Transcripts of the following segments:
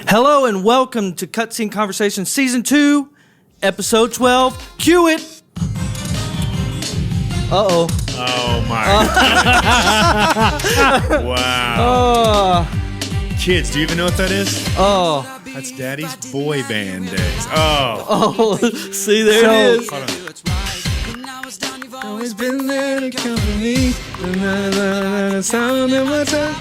Hello and welcome to Cutscene Conversations Season 2, Episode 12. Cue it! Uh-oh. Oh, my God. Wow. Kids, do you even know what that is? Oh. That's Daddy's boy band days. Oh. Oh, see, there it is. Hold on. Always been there to comfort me. Sound in my time.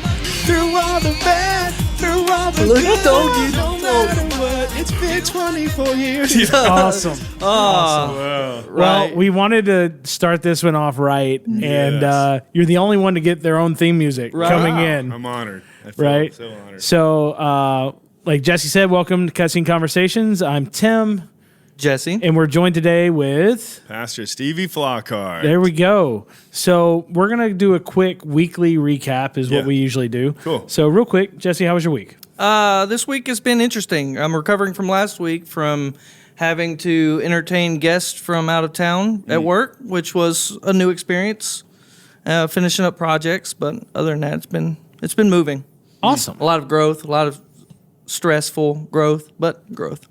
Through all the bad, through all the Look, good. don't you No matter what, it's been 24 years. Awesome. Oh. Wow. Well, we wanted to start this one off right, and Yes. you're the only one to get their own theme music coming in. I'm honored. I feel Right? so honored. So, like Jesse said, welcome to Cutscene Conversations. I'm Tim, Jesse. and we're joined today with... Pastor Stevie Flockhart. There we go. So we're going to do a quick weekly recap is what Yeah. we usually do. Cool. So real quick, Jesse, how was your week? This week has been interesting. I'm recovering from last week from having to entertain guests from out of town at work, which was a new experience. Finishing up projects, but other than that, it's been moving. Awesome. A lot of growth, a lot of stressful growth, but growth.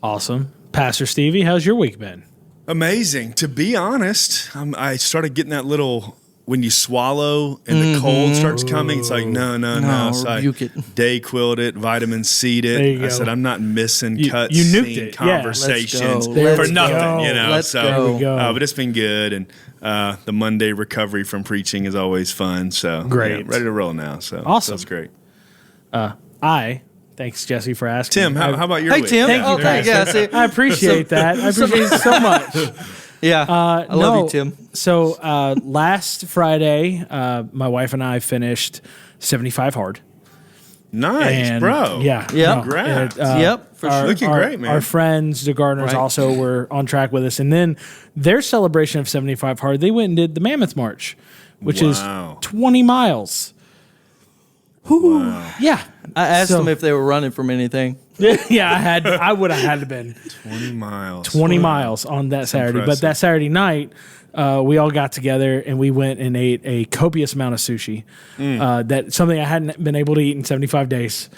Awesome. Pastor Stevie, how's your week been? Amazing. To be honest, I started getting that little, when you swallow and the cold starts coming, it's like, no. So I rebuke it. Dayquil'd it, vitamin C'd There you it. go. I said, I'm not missing You cuts, nuked it. Yeah. conversations Let's go. for Let's nothing, go. you know. Let's so, go. There we go. But it's been good. And the Monday recovery from preaching is always fun. So Great. yeah, ready to roll now. So Awesome. That's great. Thanks, Jesse, for asking. Tim, how about your Hey, week? Tim. Thank you, Okay, yeah, see, I appreciate that. I appreciate it so much. yeah. I love you, Tim. So last Friday, my wife and I finished 75 hard. Nice, And, bro. Yeah. Yeah. Congrats. Yep, for sure. Looking great, man. Our friends, the Gardeners, Right. also were on track with us. And then their celebration of 75 hard, they went and did the Mammoth March, which Wow. is 20 miles. Wow. Yeah. I asked So- them if they were running from anything. Yeah, I would have had to been 20 miles. 20 miles on that Saturday. But impressive. that Saturday night, we all got together and we went and ate a copious amount of sushi. That's something I hadn't been able to eat in 75 days.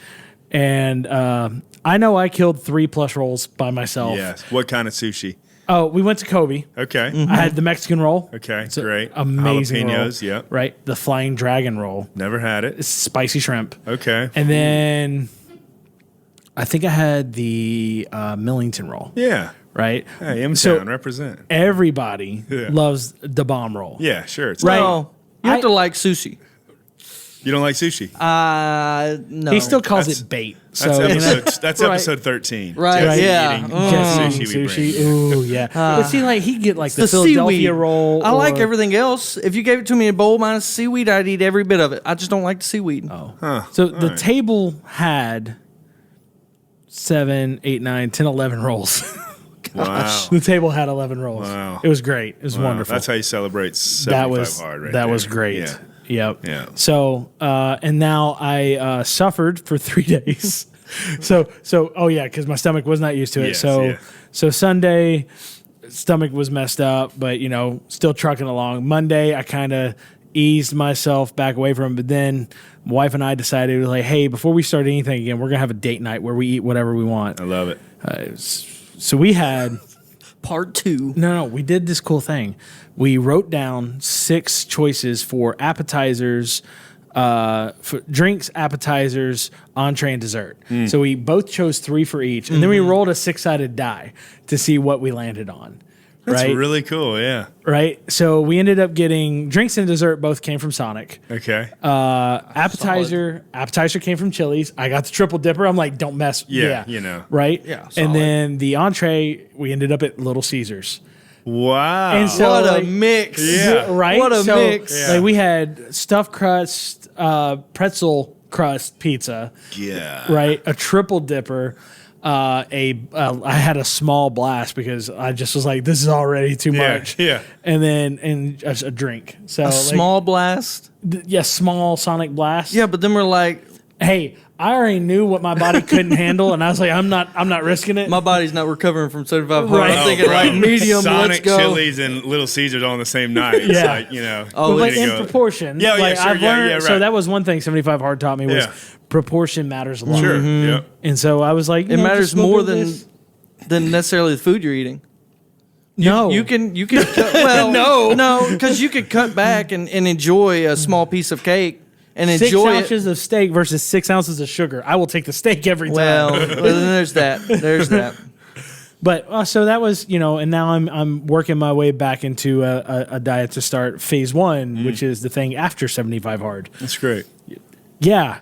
And I know I killed 3+ rolls by myself. Yes. What kind of sushi? Oh, we went to Kobe. Okay. I had the Mexican roll. Okay, It's a great. Amazing Jalapenos, roll. yep. Right. The Flying Dragon roll. Never had it. It's spicy shrimp. Okay. And then I think I had the Millington roll. Yeah. Right. Hey, M-Town, So- represent. Everybody Yeah. loves the bomb roll. Yeah, sure. It's Right. No, you have to like sushi. You don't like sushi? No. He still calls That's- it bait. That's So you know, episode. That's Right. episode 13. Right, Jesse yeah. eating Mm. sushi. We bring. Ooh, yeah. But see, like he get like the the Philadelphia seaweed roll. I like or- everything else. If you gave it to me in a bowl minus seaweed, I'd eat every bit of it. I just don't like the seaweed. Oh. Huh. So the right. table had 7, 8, 9, 10, 11 rolls. Wow. The table had 11 rolls. Wow. It was great. It was Wow. wonderful. That's how you celebrate 75 that was hard, right that there. was great. Yeah. Yep. Yeah. So and now I suffered for 3 days. so oh yeah, because my stomach was not used to it. Yes, so yeah. so Sunday, stomach was messed up, but still trucking along. Monday, I kind of eased myself back away from it, but then my wife and I decided like, hey, before we start anything again, we're gonna have a date night where we eat whatever we want. I love it. So we had. Part 2. No, we did this cool thing. We wrote down 6 choices for appetizers, for drinks, appetizers, entree, and dessert. So we both chose 3 for each, and then we rolled a 6-sided die to see what we landed on. That's right? really cool. Yeah. Right? So we ended up getting drinks and dessert both came from Sonic. Okay. Appetizer came from Chili's. I got the triple dipper. I'm like, don't mess. Yeah, Right? Yeah, solid. And then the entree, we ended up at Little Caesars. Wow. And so What like, a mix. Yeah. Right? What a So, mix. Yeah. Like we had stuffed crust, pretzel crust pizza, yeah. right? A triple dipper. I had a small blast because I just was like, this is already too Yeah, much. yeah. And then a drink. So A small blast. small Sonic blast. Yeah, but then we're like, Hey, I already knew what my body couldn't handle, and I was like, I'm not risking it. my body's not recovering from 75 hard. Right. I'm thinking bro. like medium, Sonic, let's go. Chili's, and Little Caesars all on the same night. It's Yeah. like, Oh, but it's- in proportion. Yeah, yeah, like, sure, I've yeah, learned, yeah, So right. that was one thing 75 Hard taught me was Yeah. proportion matters a lot. Sure. Yep. And so I was like, It matters more than this. necessarily the food you're eating. No. You can cut, well no because you could cut back and enjoy a small piece of cake and 6 enjoy ounces of steak versus 6 ounces of sugar. I will take the steak every time. well then there's that. But so that was, and now I'm working my way back into a diet to start phase 1, which is the thing after 75 hard. That's great. Yeah.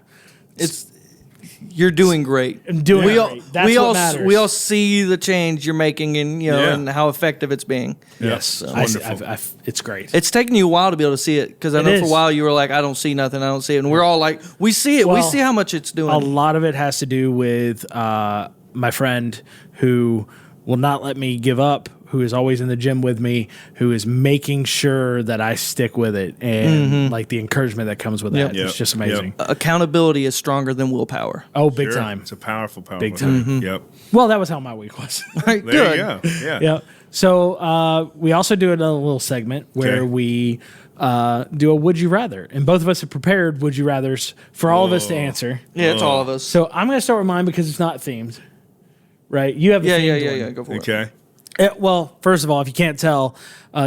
You're doing great. I'm doing great. That's what matters. We all see the change you're making and and how effective it's being. Yes. Wonderful. It's great. It's taken you a while to be able to see it because I know for a while you were like, I don't see nothing, I don't see it, and we're all like, we see it, we see how much it's doing. A lot of it has to do with my friend who will not let me give up, who is always in the gym with me, who is making sure that I stick with it, and like the encouragement that comes with that. It's just amazing. Accountability is stronger than willpower. Oh, big time. It's a powerful Big time. thing. Yep. Well, that was how my week was. Right, There good. you go. Yeah. Yeah. So we also do another little segment where we do a Would You Rather. And both of us have prepared Would You Rathers for all of us to answer. Yeah, it's all of us. So I'm going to start with mine because it's not themed. Right? You have a themed one. Yeah. Go for it. Okay. Well, first of all, if you can't tell,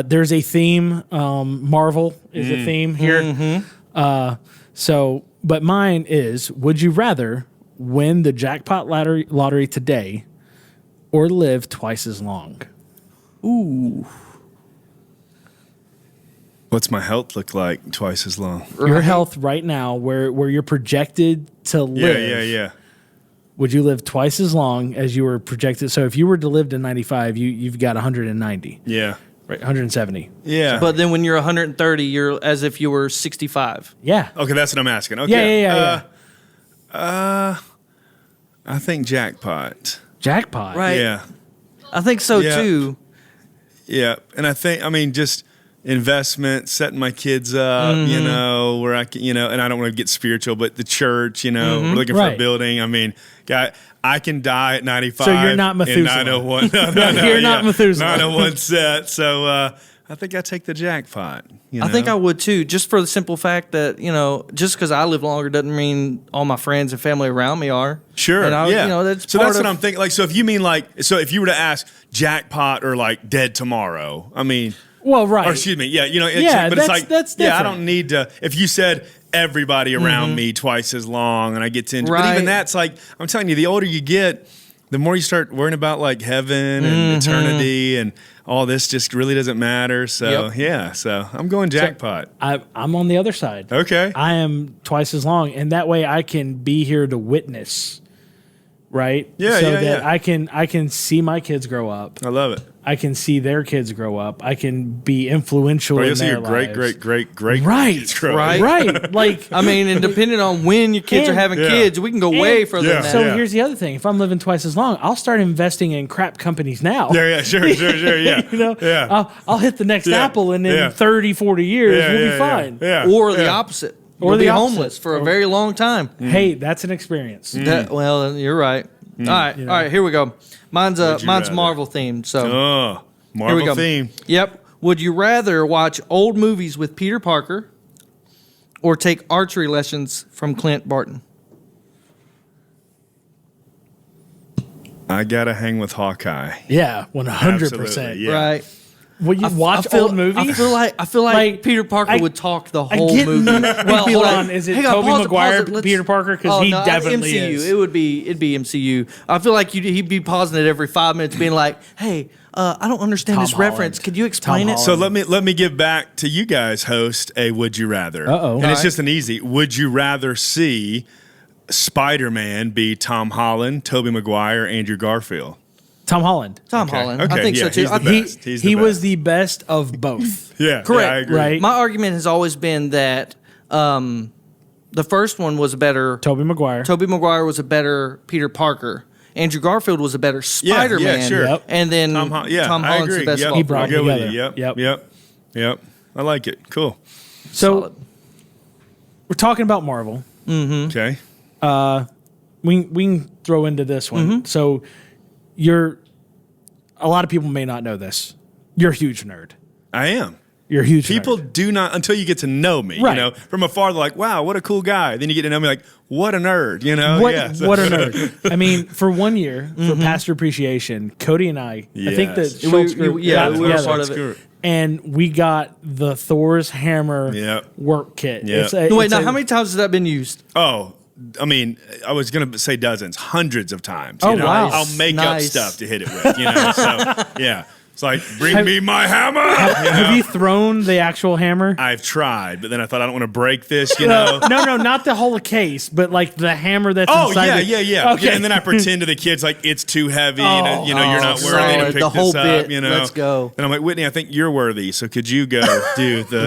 there's a theme. Marvel is a theme here. But mine is: would you rather win the jackpot lottery today, or live twice as long? Ooh. What's my health look like twice as long? Your health right now, where you're projected to live. Yeah. Would you live twice as long as you were projected? So if you were to live to 95, you've got 190. Yeah. Right, 170. Yeah. But then when you're 130, you're as if you were 65. Yeah. Okay, that's what I'm asking. Okay. Yeah. I think jackpot. Jackpot. Right. Yeah. I think so Yeah. too. Yeah. And I mean, just investment, setting my kids up, where I can, and I don't want to get spiritual, but the church, we're looking for a Right. building. I mean, I can die at 95. So you're not Methuselah. And 901. No, You're not Methuselah. 901 set. So I think I take the jackpot. I think I would too, just for the simple fact that, just because I live longer doesn't mean all my friends and family around me are. Sure. And that's that's what I'm thinking. Like, so if you mean so if you were to ask jackpot or like dead tomorrow, I mean. Well, right. Or excuse me, yeah, but that's it's like, different. I don't need to. If you said everybody around me twice as long, and I get to, but even that's like, I'm telling you, the older you get, the more you start worrying about like heaven and eternity and all this just really doesn't matter. So so I'm going jackpot. I'm on the other side. Okay, I am twice as long, and that way I can be here to witness. Right. Yeah. So yeah. that I can see my kids grow up. I love it. I can see their kids grow up. I can be influential in You'll see their your lives. great Right. kids grow up. Right. Right. Like, I mean, and depending on when your kids are having kids, we can go way further than that. So here's the other thing: if I'm living twice as long, I'll start investing in crap companies now. Yeah. Sure. Yeah. I'll hit the next Yeah. Apple, and in Yeah. 30, 40 years, we'll be fine. Yeah. Or the opposite. Or You'll the be opposite. homeless for a very long time. Hey, that's an experience. Well, you're right. All right, here we go. Mine's rather? Marvel themed. So Oh, here we Marvel go. theme. Yep. Would you rather watch old movies with Peter Parker or take archery lessons from Clint Barton? I gotta hang with Hawkeye. Yeah, 100%. Absolutely, yeah. Right. Will you watch old movies? I feel like Peter Parker I- would talk the I whole get- movie. Well, hold on. Is it hang on, Tobey pause Maguire, let's- Peter Parker? Because he definitely MCU. is. It'd be MCU. I feel like he'd be pausing it every 5 minutes, being like, "Hey, I don't understand Tom this reference. Holland. Could you explain Tom it?" So let me give back to you guys. Host a Would You Rather. Uh-oh. And it's Alright. just an easy. Would you rather see Spider-Man be Tom Holland, Tobey Maguire, Andrew Garfield? Tom Holland. Tom Okay. Holland. Okay, I think yeah, so too. he's the best. He's the He was best. the best of both. Yeah, Correct. Yeah, I agree. Right. My argument has always been that the first one was a better. Tobey Maguire. Tobey Maguire was a better Peter Parker. Andrew Garfield was a better Spider-Man. Yeah, sure. Yep. And then Tom Tom I Holland's agree. the best Yep. of all He three. brought I'll go with together. you. Yep. I like it. Cool. So Solid. we're talking about Marvel. Okay. We can throw into this one. So a lot of people may not know this. You're a huge nerd. I am. You're a huge People nerd. do not, until you get to know me, Right. you know, from afar, they're like, wow, what a cool guy. Then you get to know me, like, what a nerd, you know? What, Yeah, so- what a nerd. I mean, for 1 year, for Pastor Appreciation, Cody and I think the Yes. Schultz group we got were together, part of it. and we got the Thor's hammer Yep. work kit. Yep. Wait, now how many times has that been used? Oh, I mean, I was going to say dozens, hundreds of times. Oh, you know? wow. I'll make Nice. up stuff to hit it with, you know? So, yeah. It's like, bring me my hammer. you know? Have you thrown the actual hammer? I've tried, but then I thought I don't want to break this, you know? No, not the whole case, but like the hammer that's Oh inside. yeah. Okay. And then I pretend to the kids like it's too heavy. and, you know, you're not worthy solid. to pick The whole this up. bit. You know, Let's go. And I'm like, Whitney, I think you're worthy. So could you go do the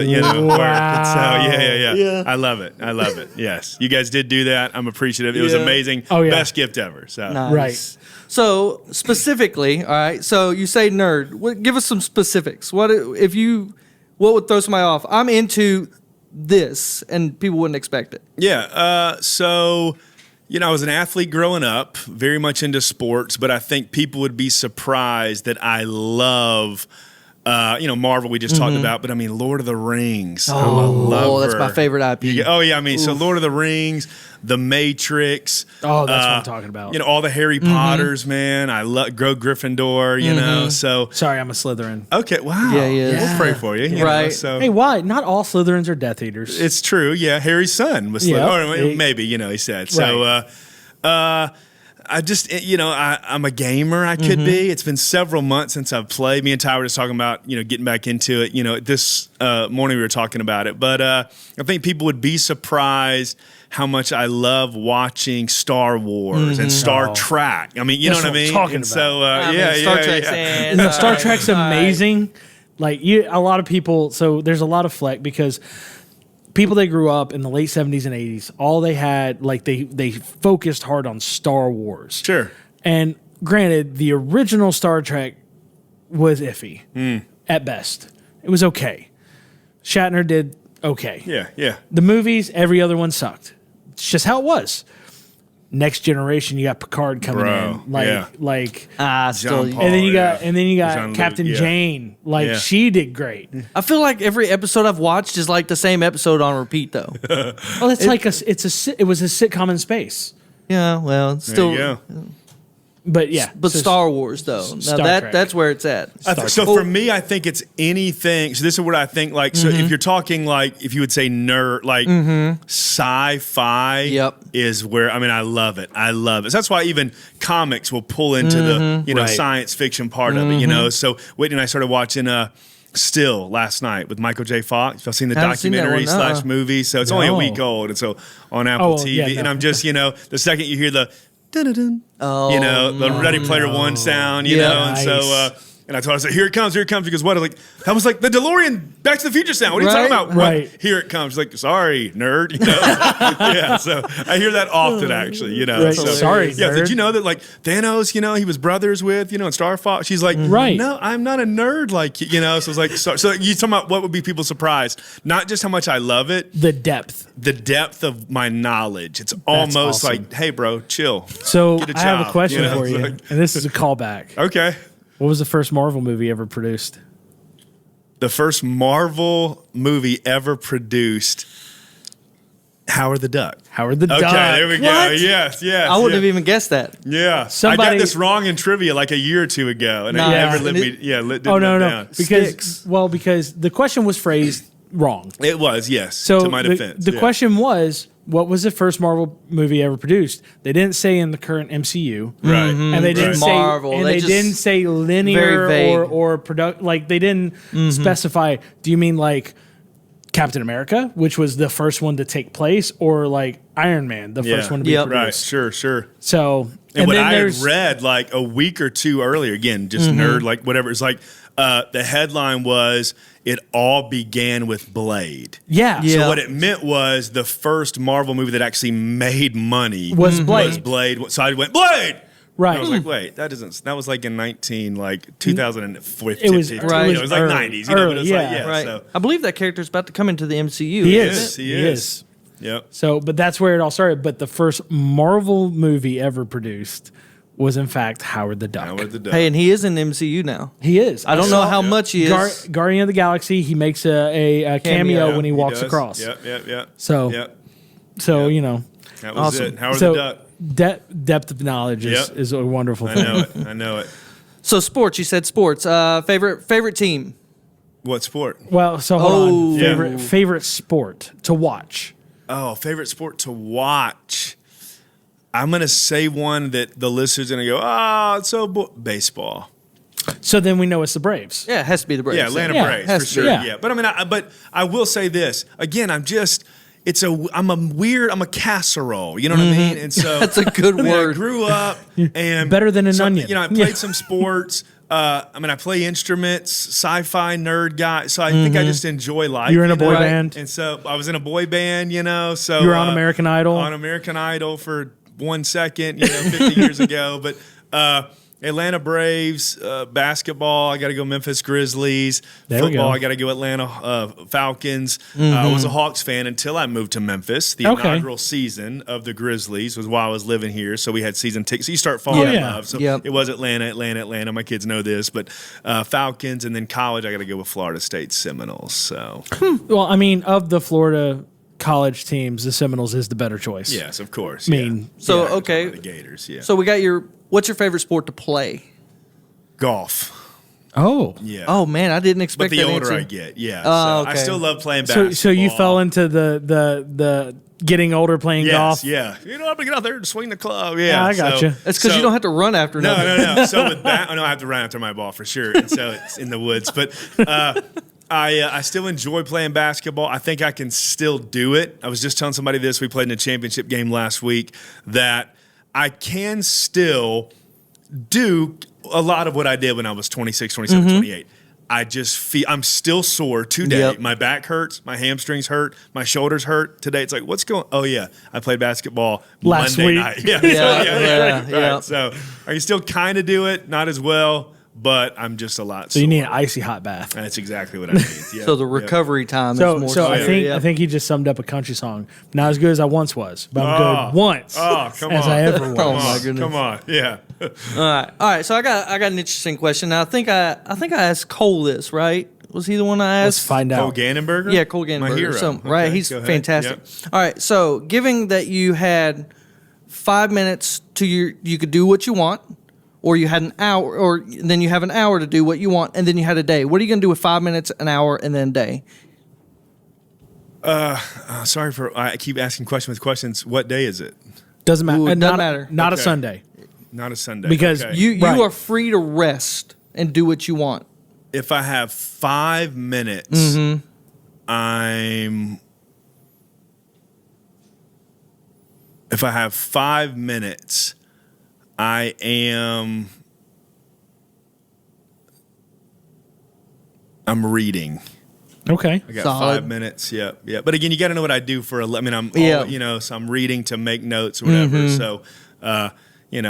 work? And so yeah. I love it. Yes, you guys did do that. I'm appreciative. It was Yeah. amazing. Oh, yeah. Best gift ever. So Nice. Right. So specifically, all right. So you say nerd. Give us some specifics. What would throw somebody off? I'm into this, and people wouldn't expect it. yeah. So. You know, I was an athlete growing up, very much into sports, but I think people would be surprised that I love, Marvel we just talked about, but I mean, Lord of the Rings. I'm a lover. that's my favorite IP. Oh, yeah. I mean, so Lord of the Rings, The Matrix. Oh, that's what I'm talking about. You know, all the Harry Potters, man. I love Go Gryffindor, you know, so. Sorry, I'm a Slytherin. Okay, wow. Yeah, he is. We'll pray for you. you know, Right. so. Hey, why? Not all Slytherins are Death Eaters. It's true. Yeah, Harry's son was Yeah. or maybe, he said. So, I just, I'm a gamer. I could be. It's been several months since I've played. Me and Ty were just talking about, getting back into it. This morning we were talking about it. But I think people would be surprised how much I love watching Star Wars and Star Trek. I mean, you know That's what I what I'm mean? talking And about. so, Star Trek's And the Star Trek's amazing. Like a lot of people. So there's a lot of fleck because people that grew up in the late 70s and 80s, all they had, like they focused hard on Star Wars. Sure. And granted, the original Star Trek was iffy at best. It was okay. Shatner did okay. Yeah. The movies, every other one sucked. It's just how it was. Next Generation, you got Picard coming Bro, in, yeah. Still. John Paul. and then you got Jean-Luc, Captain yeah. Jane. Like Yeah. she did great. I feel like every episode I've watched is like the same episode on repeat, though. Well, it's it was a sitcom in space. Yeah, well, it's There still. you go. But yeah, But so Star Wars, though. Now Star Trek. that's where it's at. So for me, I think it's anything. So this is what I think. Like, so if you're talking like, if you would say nerd, like sci-fi, is where I love it. I love it. So that's why even comics will pull into the Right. science fiction part of it. So Whitney and I started watching Still last night with Michael J. Fox. I've seen the Haven't seen that documentary one, / movie, so it's only a No. week old, and so on Apple Oh, TV, yeah, no. and I'm just the second you hear the dun-dun-dun, the Ready Player One sound, you Yeah. know, and so. Nice. And I told her, I said, here it comes. Because what? I was like, that was like the DeLorean Back to the Future sound. What are you talking about? Right. What? Here it comes. She's like, sorry, nerd. Yeah, so I hear that often, actually, Right. So, Sorry, yeah, nerd. did you know that, like, Thanos, he was brothers with, and Star Fox? She's like, Right. no, I'm not a nerd like you, So it's like, so you talking about what would be people surprised? Not just how much I love it, the depth. the depth of my knowledge. It's almost awesome. like, hey, bro, chill. So Get a I have a job, question you know? for you, It's like- and this is a callback. Okay. What was the first Marvel movie ever produced? The first Marvel movie ever produced, Howard the Duck. Howard the Okay, Duck. there we go. What? Yes. I wouldn't have even guessed that. Yeah, I Somebody- got this wrong in trivia like a year or two ago, and Nah. it never Yeah. let And me. Didn't Oh no, let no, down. Sticks. because the question was phrased wrong. It was yes. So to my defense, the yeah. question was, what was the first Marvel movie ever produced? They didn't say in the current MCU, right? and they didn't Right. say Marvel. and They they just- didn't say Very linear vague. or product. Like they didn't specify. Do you mean like Captain America, which was the first one to take place, or like Iron Man, the first one to be Yep. produced? Right, sure. So And what then I had there's read like a week or two earlier, again, just nerd, like whatever. It's like the headline was, "It all began with Blade." yeah. Yeah. So what it meant was the first Marvel movie that actually made money Was Blade. Was Blade. So I went Blade. Right. And I was like, wait, that doesn't. That was like in 2015. It was Right. It was like early, 90s. But it was like, early, yeah. Right. So I believe that character's about to come into the MCU. He isn't is. it? He is. Yep. So, but that's where it all started. But the first Marvel movie ever produced was in fact Howard the Duck. Howard the Duck. Hey, and he is in the MCU now. He is. I don't know how much he is. Guardian of the Galaxy. He makes a cameo when he walks does. across. Yep. So, Yep. you know, That was Awesome. it. Howard so the Duck. depth of knowledge is a wonderful thing. I know it. So sports. You said sports. Favorite team. What sport? Well, so hold on. Yeah. Favorite sport to watch. Oh, favorite sport to watch. I'm going to say one that the listeners are going to go, it's so baseball. So then we know it's the Braves. Yeah, it has to be the Braves. Yeah, Atlanta Yeah, Braves has for to sure. be. Yeah. But I mean, but I will say this again. I'm a casserole. You know what I mean? And so That's a good I word. grew up and Better than an onion. You know, I played some sports. I play instruments, sci-fi nerd guy. So I think I just enjoy life. You're in a you know? boy Right. band. And so I was in a boy band, you know. So You were on American Idol. On American Idol for 1 second, 50 years ago. But Atlanta Braves, basketball, I got to go Memphis Grizzlies. There we Football, go. I got to go Atlanta Falcons. I was a Hawks fan until I moved to Memphis. The Okay. inaugural season of the Grizzlies was while I was living here. So we had season tickets. So you start falling in Yeah. love. So Yep. it was Atlanta. My kids know this. But Falcons, and then college, I got to go with Florida State Seminoles. So Well, I mean, of the Florida college teams, the Seminoles is the better choice. yes, of course. I mean, So Yeah, okay. the Gators. Yeah. So we got what's your favorite sport to play? Golf. Oh. Yeah. Oh man, I didn't But expect the that older answer. I get, yeah. Oh, So I okay. still love playing basketball. So you fell into the getting older playing golf. Yeah. You know, I'm going to get out there and swing the club. Yeah. I gotcha. It's because you don't have to run after No, nothing. no. So with that, I have to run after my ball for sure. And so it's in the woods. But I still enjoy playing basketball. I think I can still do it. I was just telling somebody this. We played in a championship game last week that I can still do a lot of what I did when I was 26, 27, 28. I just feel I'm still sore today. Yep. My back hurts, my hamstrings hurt, my shoulders hurt. Today it's like, what's going? Oh yeah, I played basketball Last Monday week. night. Yeah, Yeah. So I can still kind of do it, not as well, but I'm just a lot. So you need an icy hot bath. That's exactly what I need. Yeah. So the recovery time So is more. I severe, think yeah. I think he just summed up a country song. Not as good as I once was, but I'm good once Oh, come as on. I ever was. Oh, my goodness. Come on, yeah. All right. So I got an interesting question. Now I think I asked Cole this, right? Was he the one I Let's asked? find Cole out. Gannenberger? Yeah, Cole Gannenberger. My hero. So, Okay, right, he's go ahead. fantastic. Yep. All right, so given that you had 5 minutes you could do what you want, or you had an hour, or then you have an hour to do what you want, and then you had a day. What are you going to do with 5 minutes, an hour, and then a day? Sorry I keep asking questions. What day is it? Doesn't matter. Ooh, it doesn't not, matter. Not a Okay. Sunday. Not a Sunday. Because Okay. You Right. are free to rest and do what you want. If I have 5 minutes, Mm-hmm. If I have 5 minutes, I am. I'm reading. Okay. I got Solid. 5 minutes. Yeah. But again, you got to know what I do for. I'm, Yeah. so I'm reading to make notes or whatever. Mm-hmm. So,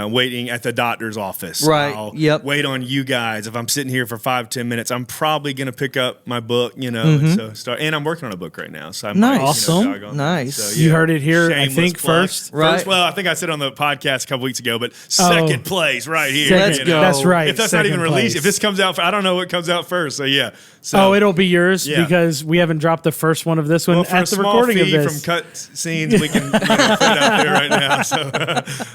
waiting at the doctor's office. Right. I'll Yep. wait on you guys. If I'm sitting here for 5-10 minutes, I'm probably going to pick up my book. So start. And I'm working on a book right now. So I'm Nice. Awesome. doggone Nice. that. So, You heard it here, I Shameless think, plug. first. Right. Well, I think I said on the podcast a couple weeks ago, but second place right here. Let's go. That's right. If that's not even second released, place. if this comes out, I don't know what comes out first. So yeah. So, it'll be yours Yeah. because we haven't dropped the first one of this one well, for at a the small recording of fee this. from cut scenes, we can put it out there right now. So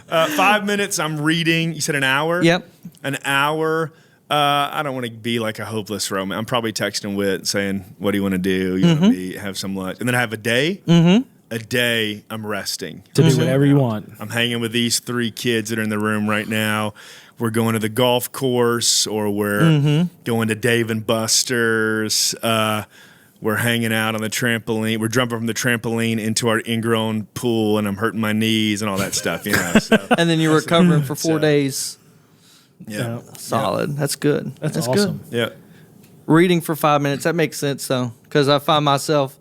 5 minutes, I'm reading. You said an hour? Yep. An hour. I don't want to be like a hopeless romance. I'm probably texting Whit saying, what do you want to do? You want to have some lunch. And then I have a day. Mm-hmm. A day, I'm resting. to do whatever you want. I'm hanging with these 3 kids that are in the room right now. We're going to the golf course, or we're going to Dave and Buster's. We're hanging out on the trampoline. We're jumping from the trampoline into our ingrown pool, and I'm hurting my knees and all that stuff. So, And then you're recovering for 4 days. yeah, Solid. That's good. That's good. awesome. yeah. Reading for 5 minutes, that makes sense though, because I find myself,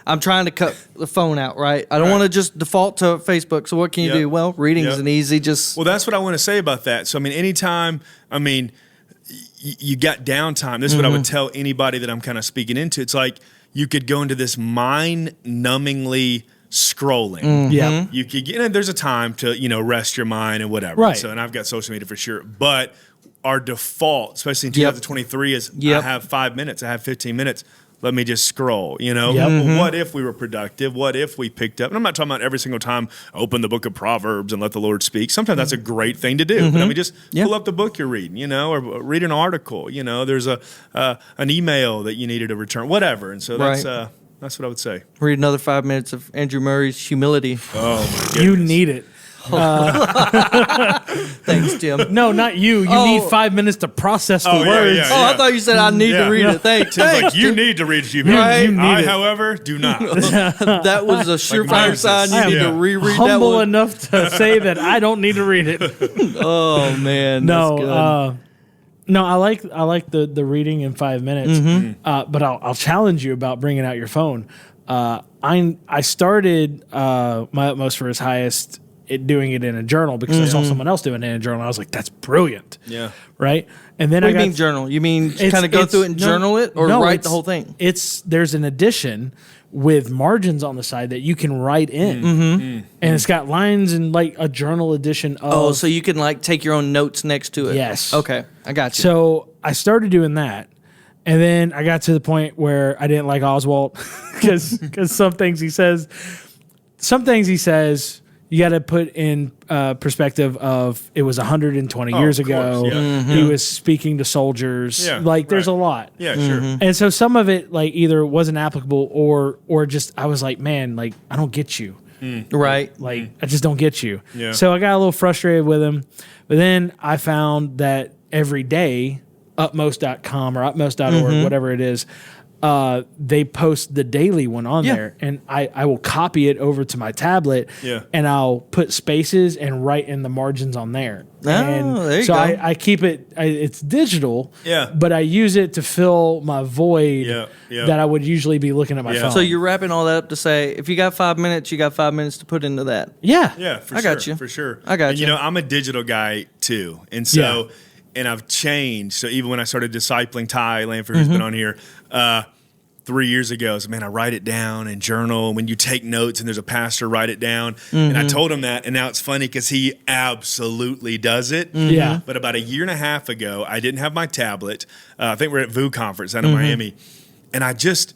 I'm trying to cut the phone out, right? I don't want to just default to Facebook. So what can you Yep. do? Well, reading is Yep. an easy just. Well, that's what I want to say about that. So, anytime, you got downtime. This is what I would tell anybody that I'm kind of speaking into. It's like you could go into this mind-numbingly scrolling. Yeah. You could get, there's a time to, rest your mind and whatever. Right. So, and I've got social media for sure. But our default, especially in 2023, is I have 5 minutes, I have 15 minutes. Let me just scroll, Well, what if we were productive? What if we picked up? And I'm not talking about every single time, open the book of Proverbs and let the Lord speak. Sometimes that's a great thing to do. But I mean, just pull up the book you're reading, or read an article. There's an email that you needed to return, whatever. And so that's what I would say. Read another 5 minutes of Andrew Murray's Humility. Oh, my goodness. You need it. Thanks, Tim. No, not you. You need 5 minutes to process the words. I thought you said I need to read it. Thanks. Tim's like, you need to read Humility. You need I, it. however, do not. That was a surefire sign you need to reread that Humble one. enough to say that I don't need to read it. Oh man, that's good. No, I like the reading in 5 minutes. But I'll challenge you about bringing out your phone. I started my utmost for his highest. Doing it in a journal because I saw someone else doing it in a journal. I was like, that's brilliant. Yeah. Right. And then What do you mean journal? You mean kind of go through it and journal it, or write the whole thing? There's an edition with margins on the side that you can write in, and it's got lines and like a journal edition of. Oh, so you can like take your own notes next to it. Yes. Okay, I got you. So I started doing that, and then I got to the point where I didn't like Oswald because some things he says. You got to put in perspective of it was 120 years ago. Yeah. He was speaking to soldiers. Yeah, There's a lot. Yeah, sure. And so some of it like either wasn't applicable or just I was like, man, like I don't get you. Right. Like I just don't get you. Yeah. So I got a little frustrated with him. But then I found that every day, utmost.com or utmost.org, whatever it is, they post the daily one on there, and I will copy it over to my tablet, and I'll put spaces and write in the margins on there. And there you so go. I keep it. It's digital, Yeah. but I use it to fill my void that I would usually be looking at my phone. So you're wrapping all that up to say, if you got 5 minutes, you got 5 minutes to put into that. Yeah, Yeah, for I sure. got you. For sure. I got and, you. I'm a digital guy too. And so, and I've changed. So even when I started discipling Ty Lanford, who's been on here, 3 years ago, so man, I write it down and journal. When you take notes and there's a pastor, write it down. And I told him that, and now it's funny because he absolutely does it. Yeah. But about a year and a half ago, I didn't have my tablet. I think we're at VU conference out in Miami, and I guess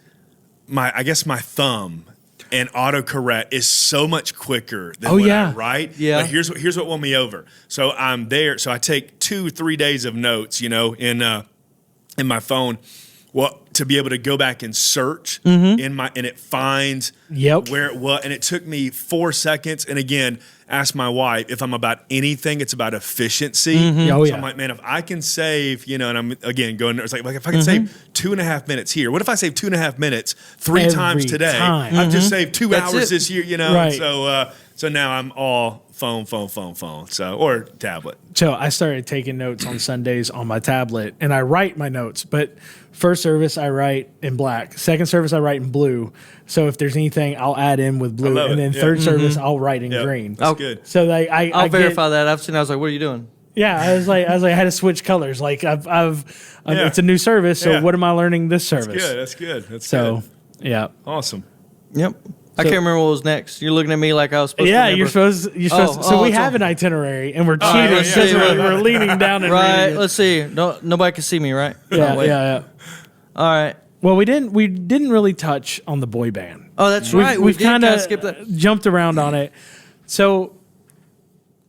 my thumb and autocorrect is so much quicker than when I write. Yeah. But here's what won me over. So I'm there. So I take 2-3 days of notes, in my phone. Well, to be able to go back and search and it finds where it was. And it took me 4 seconds. And again, ask my wife if I'm about anything, it's about efficiency. So I'm like, man, if I can save, and I'm again going, it's like if I can save 2.5 minutes here, what if I save 2.5 minutes three times today? I've just saved 2 hours this year, Right. So now I'm all phone, or tablet. So I started taking notes on Sundays on my tablet, and I write my notes. But first service, I write in black. Second service, I write in blue. So if there's anything, I'll add in with blue. And then third service, I'll write in green. That's good. So I'll verify that. I've seen. I was like, "What are you doing?" Yeah, I was like, I had to switch colors. Like it's a new service. So what am I learning this service? That's good. That's so good. yeah, Awesome. Yep. I can't remember what was next. You're looking at me like I was supposed to remember. You're supposed. So we have an itinerary, and we're cheating right, because yeah. we're leaning down and Right. reading it. Let's see. No, nobody can see me, right? Yeah. All right. Well, we didn't really touch on the boy band. Oh, that's right. We've did kind of skip that. jumped around on it. So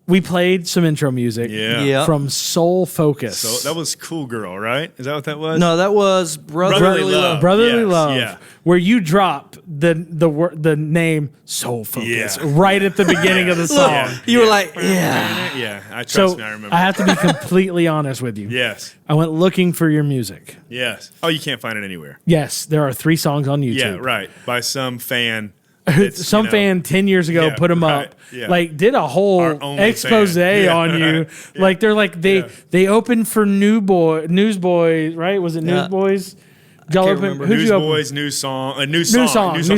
we played some intro music Yeah. from Soul Focus. So that was Cool Girl, right? Is that what that was? No, that was Brotherly Love. Brotherly Yes, Love, yeah. where you drop the name Soul Focus Yeah. right at the beginning of the song. You were like, yeah. Yeah, So me, I remember. I have to be completely honest with you. Yes. I went looking for your music. Yes. Oh, you can't find it anywhere. Yes, there are 3 songs on YouTube. Yeah, right. By some fan. Some fan 10 years ago put them right, up, yeah. like did a whole Our only expose fan. Yeah, on you. right, yeah. Like they opened for Newsboys, right? Was it Yeah. Newsboys? Y'all can't open? remember. Who'd you open? Newsboys, new song. New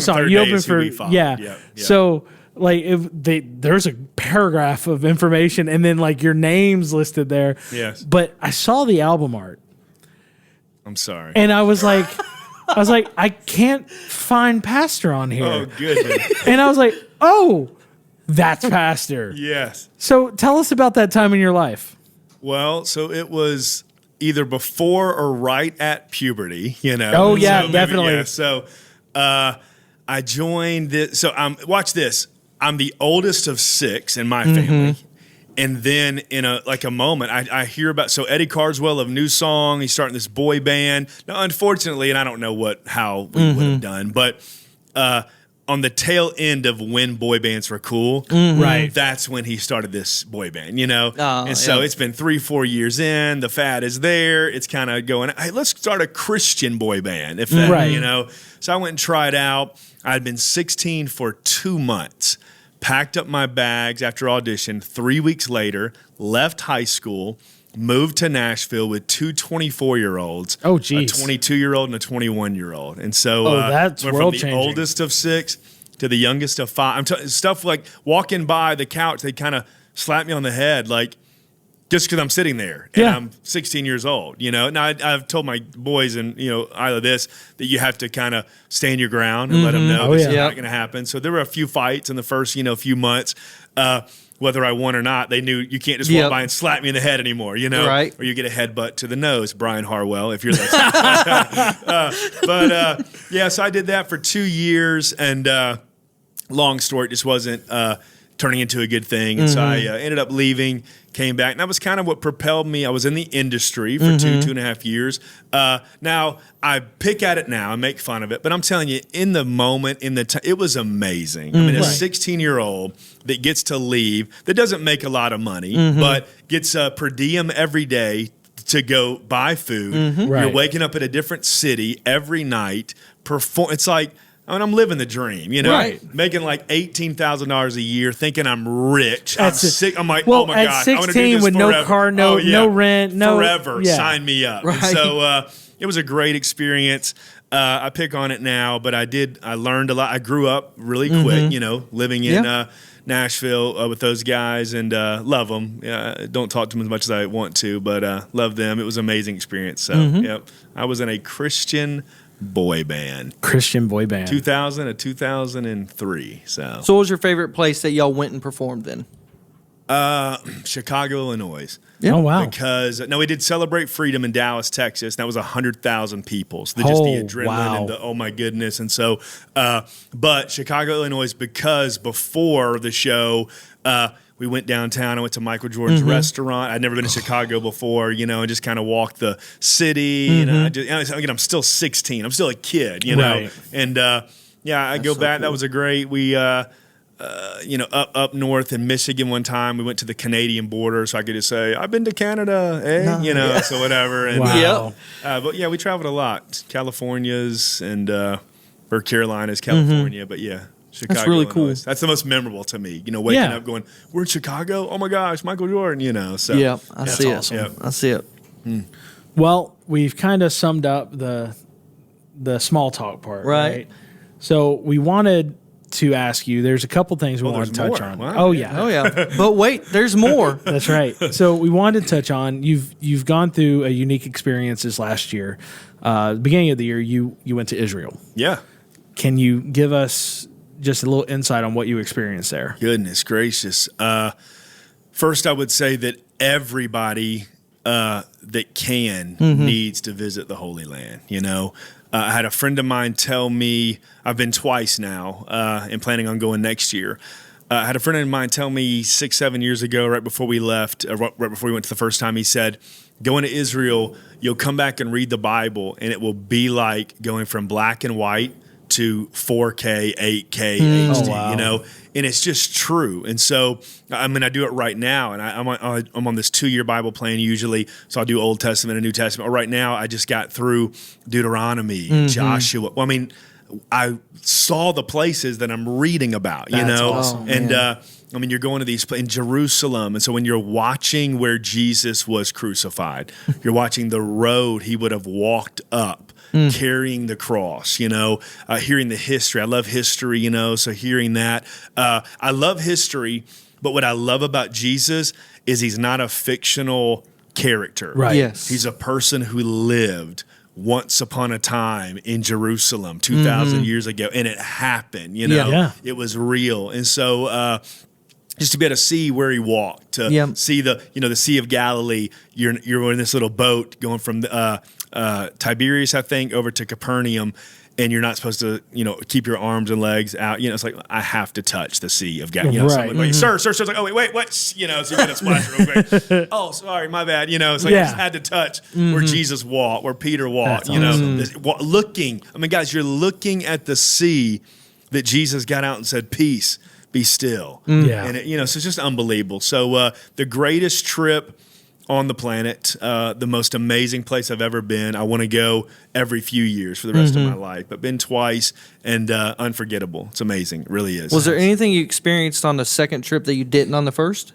song. You opened for Yeah. So like there's a paragraph of information, and then like your name's listed there. Yes. But I saw the album art, I'm sorry. and I was like, I was like, I can't find Pastor on here. Oh, goodness. And I was like, oh, that's Pastor. Yes. So tell us about that time in your life. Well, so it was either before or right at puberty, Oh, yeah, So maybe, definitely. yeah. So I joined this. So watch this. I'm the oldest of 6 in my family. And then in a moment, I hear about, so Eddie Carswell of New Song, he's starting this boy band. Now, unfortunately, and I don't know how we would have done, but on the tail end of when boy bands were cool, Right. that's when he started this boy band, Oh, and so yeah. it's been 3-4 years in, the fad is there, it's kind of going, hey, let's start a Christian boy band, if that, Right. So I went and tried out. I'd been 16 for 2 months. Packed up my bags after audition. 3 weeks later, left high school, moved to Nashville with 2 24-year-olds. Oh, geez. A 22-year-old and a 21-year-old. And so that's went world-changing. from the oldest of 6 to the youngest of 5. Stuff like walking by the couch, they kind of slap me on the head, like, just because I'm sitting there and Yeah. I'm 16 years old, Now I've told my boys and Isla this, that you have to kind of stand your ground and let them know Oh, this yeah. is Yep. not going to happen. So there were a few fights in the first few months. Whether I won or not, they knew you can't just walk Yep. by and slap me in the head anymore, Right. Or you get a headbutt to the nose, Brian Harwell, if you're listening. So I did that for 2 years, and long story, it just wasn't turning into a good thing. And so I ended up leaving, came back. And that was kind of what propelled me. I was in the industry for 2.5 years. Now, I pick at it now and make fun of it. But I'm telling you, in the moment, it was amazing. I mean, a 16-year-old that gets to leave, that doesn't make a lot of money, but gets per diem every day to go buy food. You're Right. waking up at a different city every night. It's like, I'm living the dream, Right. Making like $18,000 a year, thinking I'm rich. I'm That's it. sick. I'm like, Well, oh my at gosh, I want to do 16 this with no forever. car, no- Oh, yeah. no rent, no- forever. yeah. Sign me up. Right. And so it was a great experience. I pick on it now, but I learned a lot. I grew up really quick, living in Nashville with those guys, and love them. Don't talk to them as much as I want to, but love them. It was an amazing experience. So, yep, I was in a Christian boy band. Christian boy band. 2000 to 2003. So So what was your favorite place that y'all went and performed in? Chicago, Illinois. Yeah. Oh, wow. Because we did Celebrate Freedom in Dallas, Texas. And that was 100,000 people. So just the Oh, adrenaline wow. and the oh my goodness. And so, but Chicago, Illinois, because before the show, we went downtown. I went to Michael Jordan's restaurant. I'd never been to Chicago before, and just kind of walked the city. And I'm still 16. I'm still a kid, Right. And I go back. That was a great. We up north in Michigan one time, we went to the Canadian border, so I could just say I've been to Canada, so whatever. And, Wow. but yeah, we traveled a lot, California's and or Carolinas, California, but yeah. Chicago, really Illinois. cool. That's the most memorable to me. Waking Yeah. up going, we're in Chicago. Oh my gosh, Michael Jordan. So Yeah, I that's see awesome. it. Yep. I see it. Well, we've kind of summed up the small talk part, Right. right? So we wanted to ask you. There's a couple things we want to there's touch more. on. Wow. Oh yeah, Oh yeah. But wait, there's more. that's right. So we wanted to touch on you've gone through a unique experiences last year. Beginning of the year, you went to Israel. Yeah. Can you give us just a little insight on what you experienced there? Goodness gracious. First, I would say that everybody that can needs to visit the Holy Land. I had a friend of mine tell me, I've been twice now and planning on going next year. I had a friend of mine tell me 6-7 years ago, right before we left, right before we went to the first time, he said, going to Israel, you'll come back and read the Bible, and it will be like going from black and white to 4K, 8K, HD, Oh, wow. and it's just true. And so, I do it right now, and I'm on this 2-year Bible plan usually, so I'll do Old Testament and New Testament. Right now, I just got through Deuteronomy, Joshua. Well, I saw the places that I'm reading about, That's awesome. and you're going to these in Jerusalem, and so when you're watching where Jesus was crucified, you're watching the road he would have walked up, carrying the cross, hearing the history. I love history, so hearing that. I love history, but what I love about Jesus is he's not a fictional character. Right. Yes. He's a person who lived once upon a time in Jerusalem 2,000 years ago, and it happened. It was real, and so. Just to be able to see where he walked, to see the Sea of Galilee. You're in this little boat going from Tiberias, I think, over to Capernaum, and you're not supposed to, keep your arms and legs out. It's like, I have to touch the Sea of Galilee. Right. Like, sir. It's like, oh wait, what? So you're gonna splash real quick. Oh, sorry, my bad. It's like I just had to touch where Jesus walked, where Peter walked. Looking. I mean, guys, you're looking at the sea that Jesus got out and said, "Peace, be still." And so it's just unbelievable. So the greatest trip on the planet, the most amazing place I've ever been. I want to go every few years for the rest of my life, but been twice, and unforgettable. It's amazing. It really is. Was there anything you experienced on the second trip that you didn't on the first?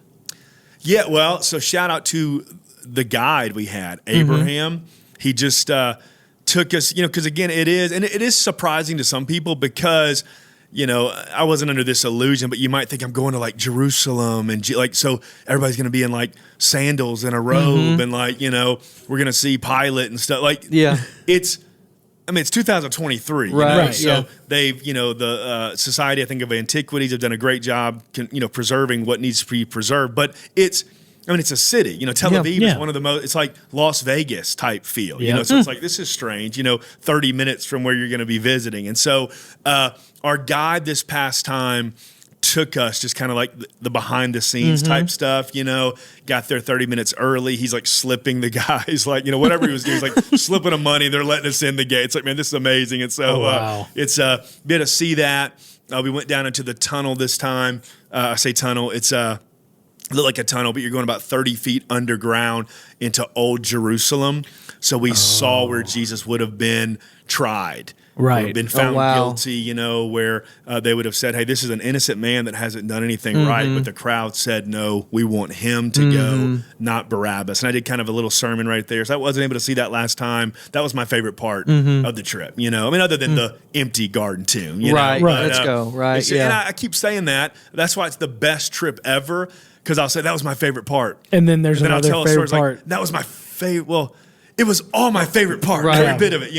Yeah, well, so shout out to the guide we had, Abraham. He just took us, because again, it is surprising to some people because I wasn't under this illusion, but you might think I'm going to like Jerusalem and so everybody's going to be in like sandals and a robe and like, we're going to see Pilate and stuff. Like, it's 2023, right? So they've, the Society, I think, of Antiquities have done a great job, preserving what needs to be preserved, but it's a city. Tel Aviv is one of the most. It's like Las Vegas type feel. So it's like, this is strange. 30 minutes from where you're going to be visiting, and so our guide this past time took us just kind of like the behind the scenes type stuff. Got there 30 minutes early. He's like slipping the guys, like whatever he was doing, he's like slipping them money. They're letting us in the gate. It's like, man, this is amazing. And so it's be able to see that. We went down into the tunnel this time. I say tunnel. It's look like a tunnel, but you're going about 30 feet underground into Old Jerusalem. So we saw where Jesus would have been tried. Right. Been found guilty, where they would have said, hey, this is an innocent man that hasn't done anything right. But the crowd said, no, we want him to go, not Barabbas. And I did kind of a little sermon right there. So I wasn't able to see that last time. That was my favorite part of the trip, other than the empty garden tomb. Right. Let's go. Right. And I keep saying that. That's why it's the best trip ever. Because I'll say that was my favorite part. And then there's another favorite part. Like, that was my favorite. Well, it was all my favorite part, every bit of it,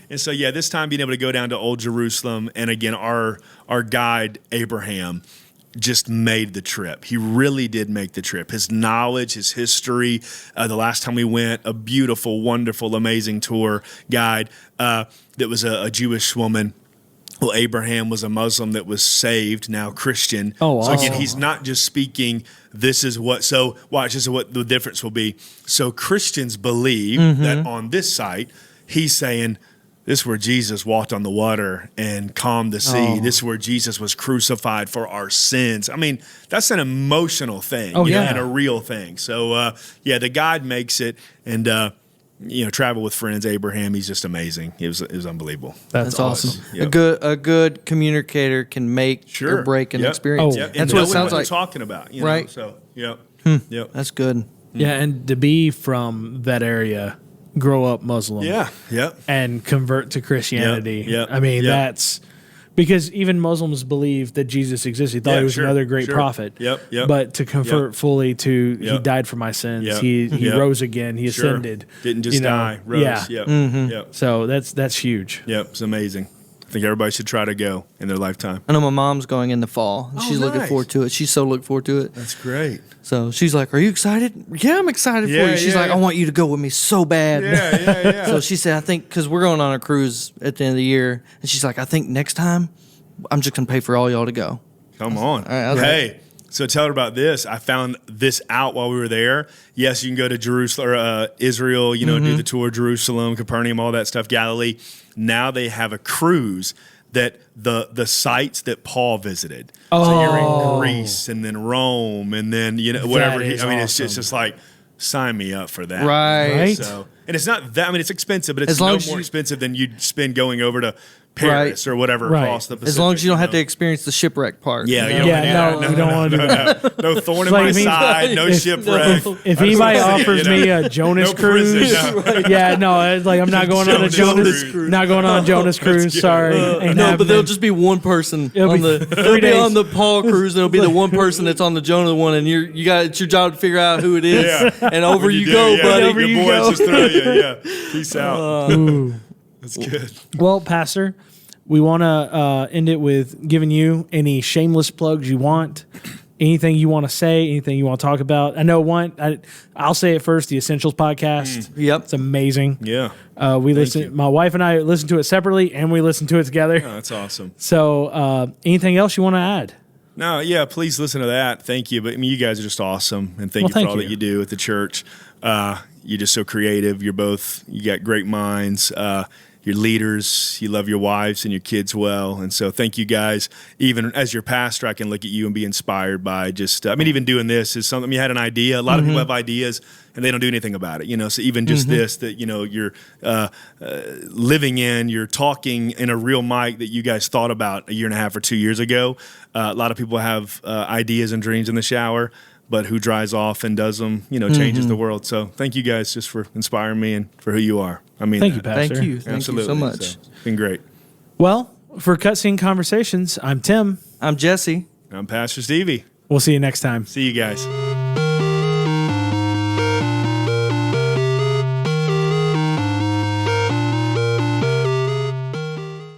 And so, this time being able to go down to Old Jerusalem, and again, our guide, Abraham, just made the trip. He really did make the trip. His knowledge, his history, the last time we went, a beautiful, wonderful, amazing tour guide that was a Jewish woman. Well, Abraham was a Muslim that was saved, now Christian. Oh, awesome. So again, he's not just speaking, this is what the difference will be. So Christians believe that on this site, he's saying, this is where Jesus walked on the water and calmed the sea. This is where Jesus was crucified for our sins. I mean, that's an emotional thing, and a real thing. So, the guide makes it, and travel with friends. Abraham, he's just amazing. It was unbelievable. That's awesome. Yep. A good communicator can make or break an experience. That's what it sounds like. Talking about, right? So, yep. That's good. Yeah, and to be from that area, grow up Muslim, and convert to Christianity. I mean, that's because even Muslims believe that Jesus exists. He thought he was another great prophet. But to convert fully to he died for my sins. He rose again. He ascended. Didn't just die. Rose. So that's huge. It's amazing. I think everybody should try to go in their lifetime. I know my mom's going in the fall. She's looking forward to it. She's so looking forward to it. That's great. So she's like, are you excited? Yeah, I'm excited for you. She's like, I want you to go with me so bad. Yeah. So she said, I think, because we're going on a cruise at the end of the year, and she's like, I think next time, I'm just going to pay for all y'all to go. Come on. Hey, so tell her about this. I found this out while we were there. Yes, you can go to Jerusalem or Israel, do the tour of Jerusalem, Capernaum, all that stuff, Galilee. Now they have a cruise that the sites that Paul visited. So you're in Greece and then Rome and then, whatever. It's just like, sign me up for that. Right. So, and it's not that, it's expensive, but it's no more expensive than you'd spend going over to Paris or whatever Right. across the Pacific. As long as you don't have to experience the shipwreck part. Yeah, you you know? don't you don't want to do that. No thorn in like my if he- side, no shipwreck. If I just anybody wanna see it, offers me a Jonas No prison, cruise, no. yeah, no, it's like I'm not going on a Jonas Jonas, cruise. not going on a Jonas cruise. good. Sorry, Ain't No, but happening. there'll just be one person It'll on be the 3 they'll be days. on the Paul cruise. There'll be the one person that's on the Jonah one, and you got it's your job to figure out who it is. Yeah. And over When you do, go, yeah, buddy. Your you boys go. just throw you. Yeah, peace out. Ooh. That's good. Well, Pastor, we want to end it with giving you any shameless plugs you want. Anything you want to say, anything you want to talk about. I know I'll say it first, the Essentials podcast. Yep. It's amazing. Yeah, We listen, my wife and I listen to it separately and we listen to it together. oh, that's awesome. So anything else you want to add? No, yeah, please listen to that. Thank you. But I mean, you guys are just awesome, and thank you for thank all that you. you do at the church. You're just so creative. You got great minds. You're leaders. You love your wives and your kids well, and so thank you guys. Even as your pastor, I can look at you and be inspired by just. Even doing this is something. You had an idea. A lot of people have ideas, and they don't do anything about it. So even just this that you're living in, you're talking in a real mic that you guys thought about a year and a half or 2 years ago. A lot of people have ideas and dreams in the shower, but who dries off and does them, changes the world. So thank you guys just for inspiring me and for who you are. I mean, Thank you, Pastor. Thank you. Thank Absolutely. you so much. So, it's been great. Well, for Cutscene Conversations, I'm Tim. I'm Jesse. I'm Pastor Stevie. We'll see you next time. See you guys.